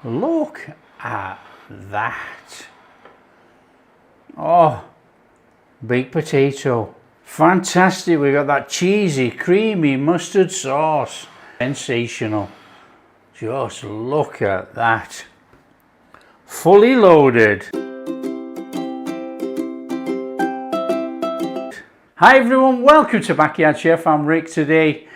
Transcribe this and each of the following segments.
Look at that. Oh, baked potato. Fantastic. We got that cheesy, creamy mustard sauce. Sensational. Just look at that. Fully loaded. Hi everyone, welcome to Backyard Chef. I'm Rick. Today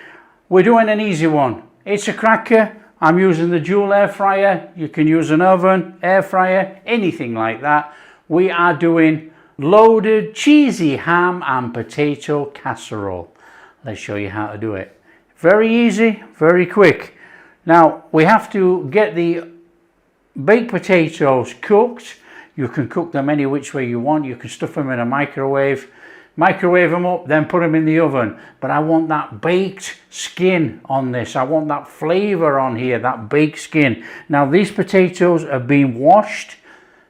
we're doing an easy one. It's a cracker. I'm using the dual air fryer. You can use an oven, air fryer, anything like that. We are doing loaded cheesy ham and potato casserole. Let's show you how to do it. Very easy, very quick. Now we have to get the baked potatoes cooked. You can cook them any which way you want. You can stuff them in a microwave them up, then put them in the oven. But I want that baked skin on this. I want that flavor on here, that baked skin. Now these potatoes have been washed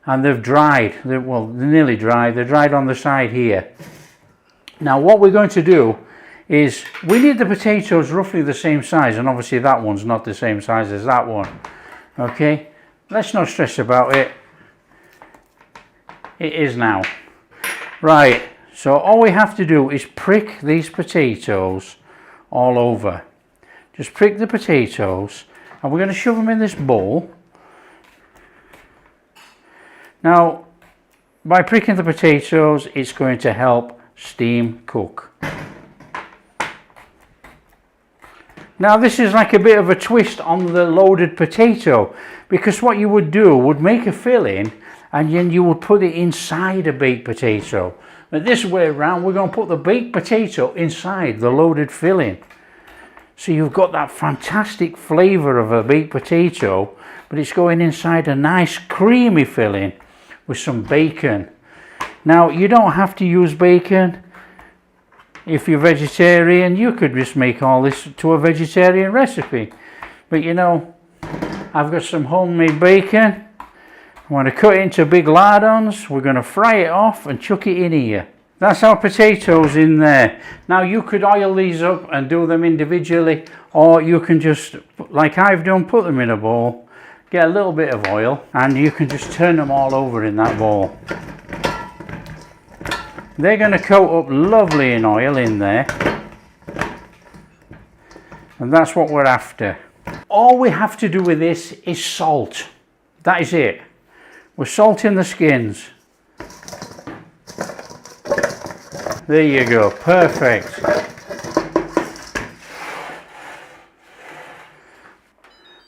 and they've dried. They're nearly dry. They're dried on the side here. Now what we're going to do is we need the potatoes roughly the same size, and obviously that one's not the same size as that one. Okay, let's not stress about it. It is now. Right. So all we have to do is prick these potatoes all over. Just prick the potatoes, and we're going to shove them in this bowl. Now, by pricking the potatoes, it's going to help steam cook. Now this is like a bit of a twist on the loaded potato, because what you would do would make a filling and then you would put it inside a baked potato. But this way around, we're going to put the baked potato inside the loaded filling. So you've got that fantastic flavor of a baked potato, but it's going inside a nice creamy filling with some bacon. Now you don't have to use bacon. If you're vegetarian, you could just make all this to a vegetarian recipe. But you know, I've got some homemade bacon. I want to cut it into big lardons. We're going to fry it off and chuck it in here. That's our potatoes in there. Now you could oil these up and do them individually, or you can just, like I've done, put them in a bowl, get a little bit of oil, and you can just turn them all over in that bowl. They're going to coat up lovely in oil in there, and that's what we're after. All we have to do with this is salt. That is it. We're salting the skins. There you go, perfect.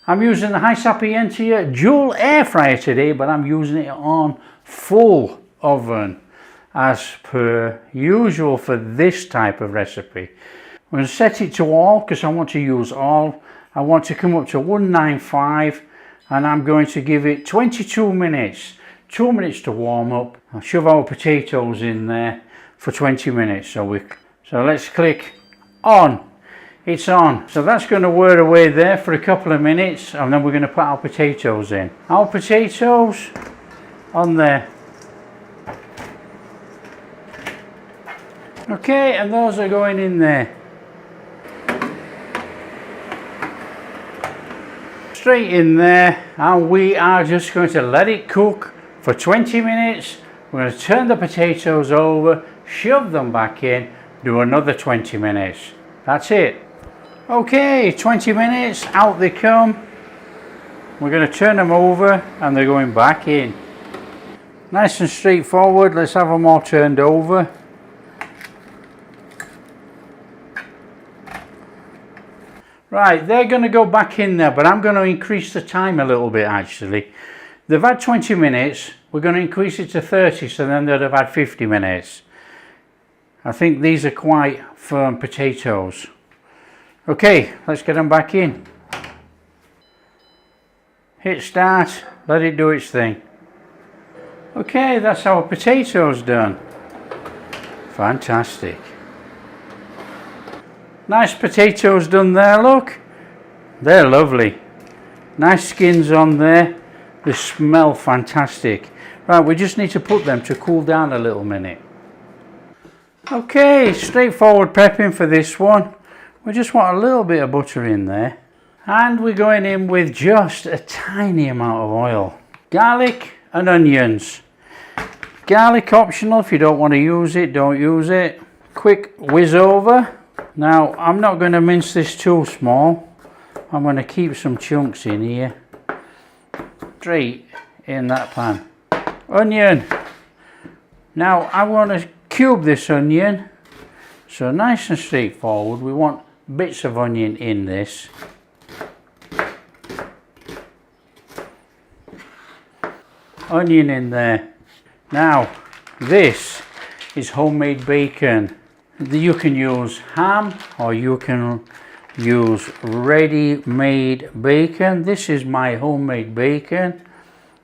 I'm using the HYSapientia dual air fryer today, but I'm using it on full oven as per usual for this type of recipe. I'm going to set it to all because I want to use all. I want to come up to 195. And I'm going to give it 22 minutes, 2 minutes to warm up. I'll shove our potatoes in there for 20 minutes. So let's click on. It's on. So that's going to whir away there for a couple of minutes, and then we're going to put our potatoes in. Our potatoes on there. Okay, and those are going in there. Straight in there, and we are just going to let it cook for 20 minutes. We're going to turn the potatoes over, shove them back in, do another 20 minutes. That's it. Okay, 20 minutes, out they come. We're going to turn them over and they're going back in. Nice and straightforward. Let's have them all turned over. Right, they're going to go back in there, but I'm going to increase the time a little bit actually. They've had 20 minutes, we're going to increase it to 30, so then they'd have had 50 minutes. I think these are quite firm potatoes. Okay, let's get them back in. Hit start, let it do its thing. Okay, that's our potatoes done. Fantastic. Nice potatoes done there, look. They're lovely. Nice skins on there. They smell fantastic. Right, we just need to put them to cool down a little minute. Okay, straightforward prepping for this one. We just want a little bit of butter in there. And we're going in with just a tiny amount of oil. Garlic and onions. Garlic optional, if you don't want to use it, don't use it. Quick whiz over. Now I'm not going to mince this too small. I'm going to keep some chunks in here. Straight in that pan. Onion. Now I want to cube this onion. So nice and straightforward. We want bits of onion in this. Onion in there. Now this is homemade bacon. You can use ham or you can use ready-made bacon. This is my homemade bacon,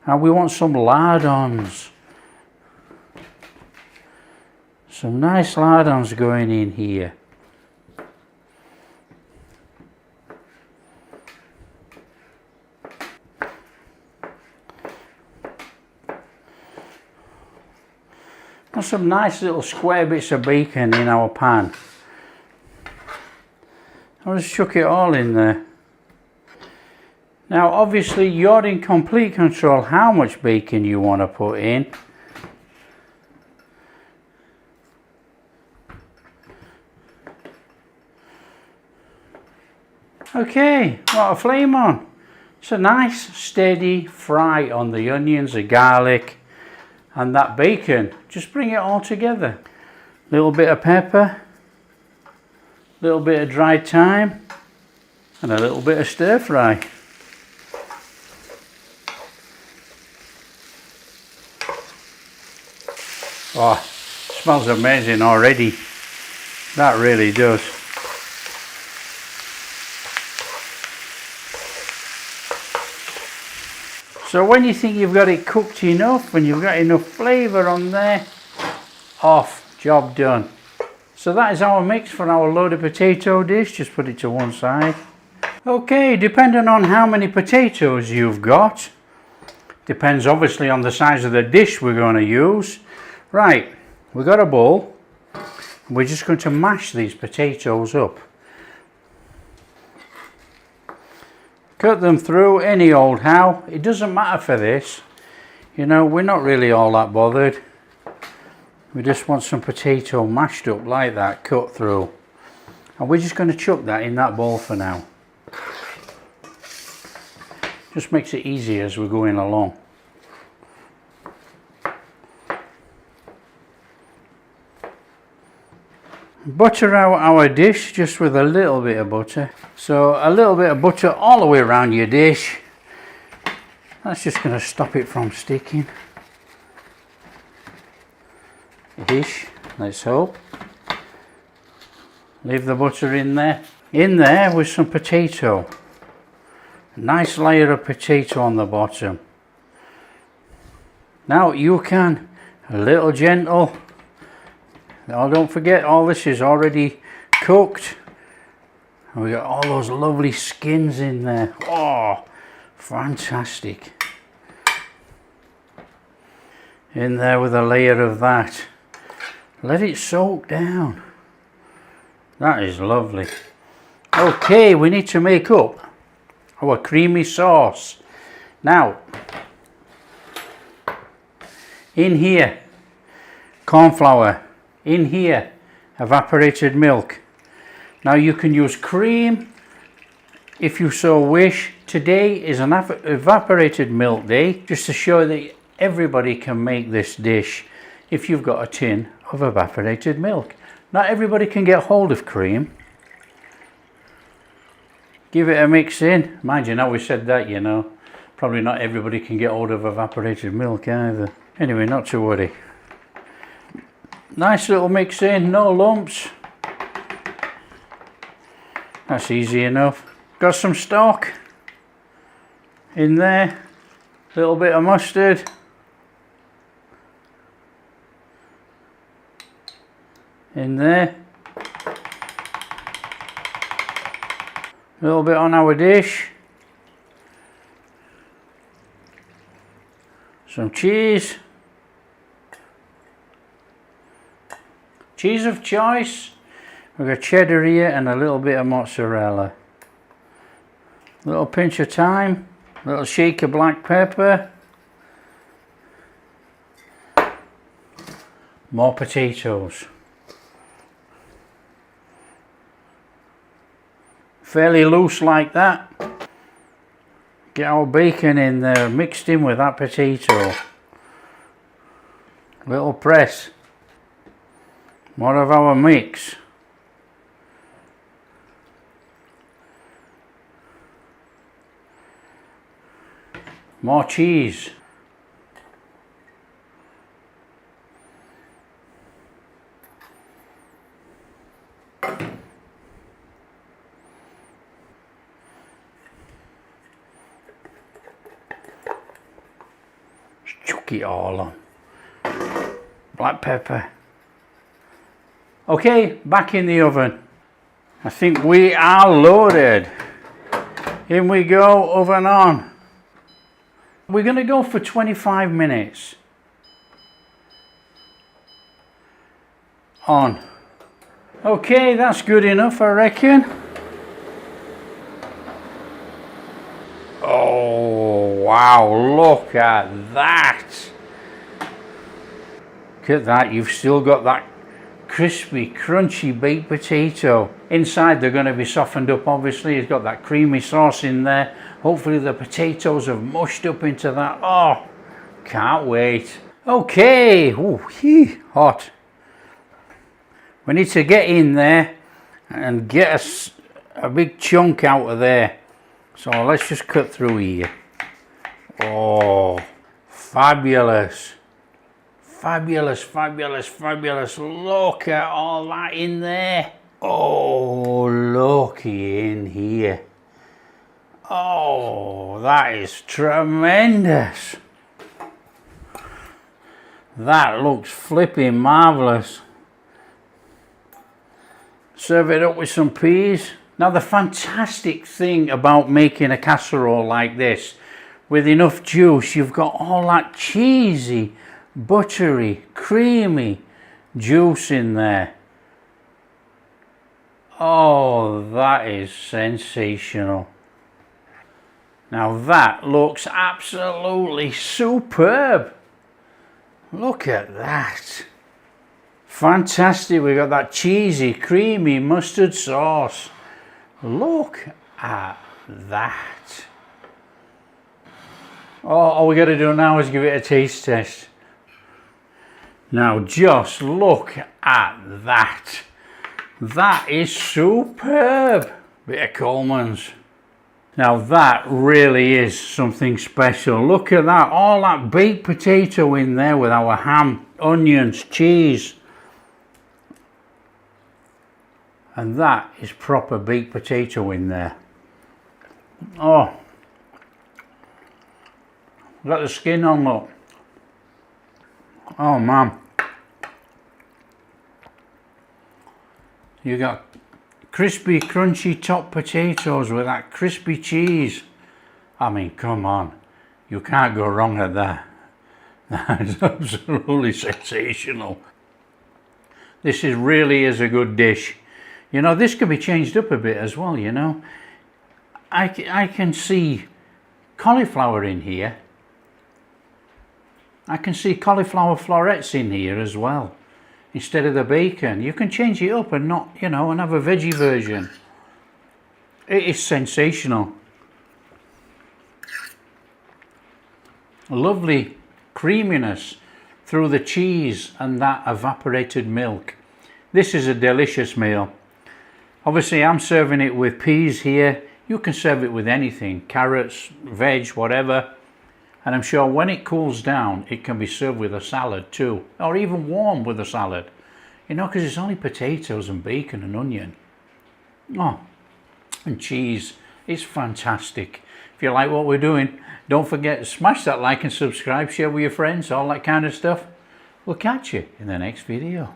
and we want some lardons. Some nice lardons going in here. And some nice little square bits of bacon in our pan. I'll just chuck it all in there. Now obviously you're in complete control how much bacon you want to put in. Okay, got a flame on. It's a nice steady fry on the onions, the garlic and that bacon. Just bring it all together. Little bit of pepper, little bit of dried thyme and a little bit of stir fry. Oh, smells amazing already. That really does. So when you think you've got it cooked enough, when you've got enough flavour on there, off, job done. So that is our mix for our loaded potato dish. Just put it to one side. Okay, depending on how many potatoes you've got, depends obviously on the size of the dish we're going to use. Right, we've got a bowl. We're just going to mash these potatoes up. Cut them through any old how. It doesn't matter for this. You know, we're not really all that bothered. We just want some potato mashed up like that, cut through. And we're just going to chuck that in that bowl for now. Just makes it easier as we're going along. Butter out our dish just with a little bit of butter. So a little bit of butter all the way around your dish. That's just going to stop it from sticking. Ish, let's hope. Leave the butter in there. In there with some potato. A nice layer of potato on the bottom. Now you can, a little gentle. Now don't forget, all this is already cooked. And we got all those lovely skins in there. Oh, fantastic. In there with a layer of that. Let it soak down. That is lovely. Okay, we need to make up our creamy sauce. Now, in here, cornflour. In here, evaporated milk. Now you can use cream if you so wish. Today is an evaporated milk day, just to show that everybody can make this dish if you've got a tin of evaporated milk. Not everybody can get hold of cream. Give it a mix in. Mind you, now we said that, you know, probably not everybody can get hold of evaporated milk either. Anyway, not to worry. Nice little mix in, no lumps. That's easy enough. Got some stock in there. Little bit of mustard. In there. A little bit on our dish. Some cheese. Cheese of choice. We've got cheddar here and a little bit of mozzarella. little pinch of thyme, little shake of black pepper, more potatoes. Fairly loose like that. Get our bacon in there, mixed in with that potato. Little press. More of our mix. More cheese. Chuck it all on. Black pepper. Okay, back in the oven. I think we are loaded. In we go, oven on. We're going to go for 25 minutes. On. Okay, that's good enough, I reckon. Oh, wow, look at that. Look at that, you've still got that crispy, crunchy baked potato. Inside they're going to be softened up, obviously. It's got that creamy sauce in there. Hopefully the potatoes have mushed up into that. Oh, can't wait. Okay, ooh, hot. We need to get in there and get a big chunk out of there. So let's just cut through here. Oh, fabulous. Fabulous, fabulous, fabulous. Look at all that in there. Oh, looky in here. Oh, that is tremendous. That looks flipping marvellous. Serve it up with some peas. Now the fantastic thing about making a casserole like this, with enough juice, you've got all that cheesy, buttery, creamy juice in there. Oh, that is sensational. Now that looks absolutely superb. Look at that. Fantastic. We got that cheesy, creamy mustard sauce. Look at that. Oh, all we got to do now is give it a taste test. Now just look at that. That is superb. Bit of Coleman's. Now that really is something special. Look at that. All that baked potato in there with our ham, onions, cheese. And that is proper baked potato in there. Oh. Got the skin on, look. Oh man. You got crispy, crunchy top potatoes with that crispy cheese. I mean, come on. You can't go wrong at that. That is absolutely sensational. This really is a good dish. You know, this could be changed up a bit as well, you know. I can see cauliflower in here. I can see cauliflower florets in here as well. Instead of the bacon. You can change it up and not, you know, and have a veggie version. It is sensational. Lovely creaminess through the cheese and that evaporated milk. This is a delicious meal. Obviously I'm serving it with peas here. You can serve it with anything, carrots, veg, whatever. And I'm sure when it cools down, it can be served with a salad too, or even warm with a salad. You know, because it's only potatoes and bacon and onion. Oh, and cheese. It's fantastic. If you like what we're doing, don't forget to smash that like and subscribe, share with your friends, all that kind of stuff. We'll catch you in the next video.